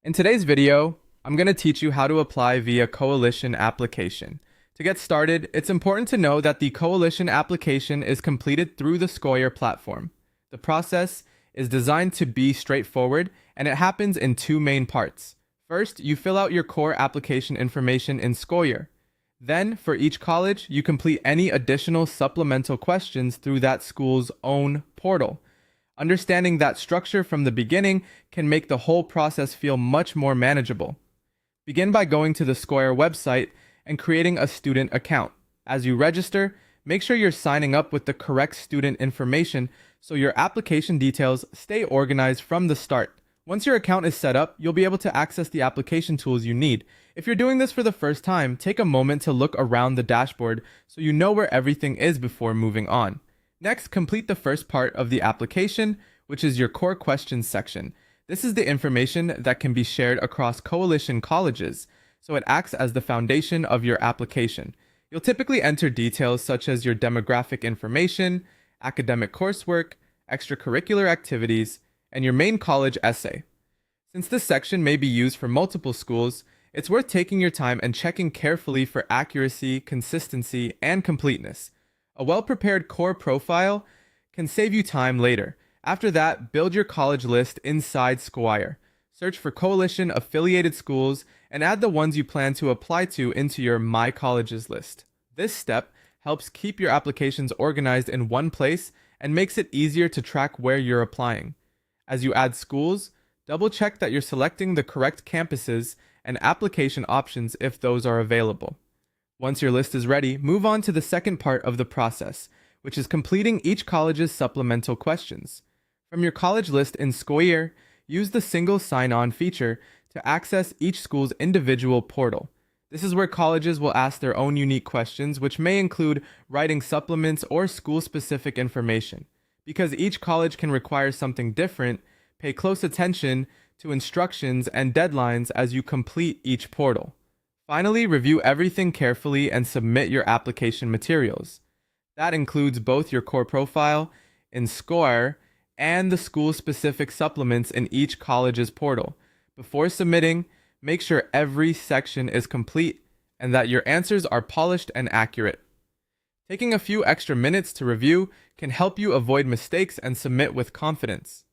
In today's video, I'm going to teach you how to apply via Coalition application. To get started, it's important to know that the Coalition application is completed through the Scoir platform. The process is designed to be straightforward, and it happens in two main parts. First, you fill out your core application information in Scoir. Then, for each college, you complete any additional supplemental questions through that school's own portal. Understanding that structure from the beginning can make the whole process feel much more manageable. Begin by going to the Scoir website and creating a student account. As you register, make sure you're signing up with the correct student information so your application details stay organized from the start. Once your account is set up, you'll be able to access the application tools you need. If you're doing this for the first time, take a moment to look around the dashboard so you know where everything is before moving on. Next, complete the first part of the application, which is your core questions section. This is the information that can be shared across Coalition colleges, so it acts as the foundation of your application. You'll typically enter details such as your demographic information, academic coursework, extracurricular activities, and your main college essay. Since this section may be used for multiple schools, it's worth taking your time and checking carefully for accuracy, consistency, and completeness. A well-prepared core profile can save you time later. After that, build your college list inside Scoir. Search for Coalition-affiliated schools and add the ones you plan to apply to into your My Colleges list. This step helps keep your applications organized in one place and makes it easier to track where you're applying. As you add schools, double-check that you're selecting the correct campuses and application options if those are available. Once your list is ready, move on to the second part of the process, which is completing each college's supplemental questions. From your college list in Scoir, use the single sign-on feature to access each school's individual portal. This is where colleges will ask their own unique questions, which may include writing supplements or school-specific information. Because each college can require something different, pay close attention to instructions and deadlines as you complete each portal. Finally, review everything carefully and submit your application materials. That includes both your core profile in Scoir and the school-specific supplements in each college's portal. Before submitting, make sure every section is complete and that your answers are polished and accurate. Taking a few extra minutes to review can help you avoid mistakes and submit with confidence.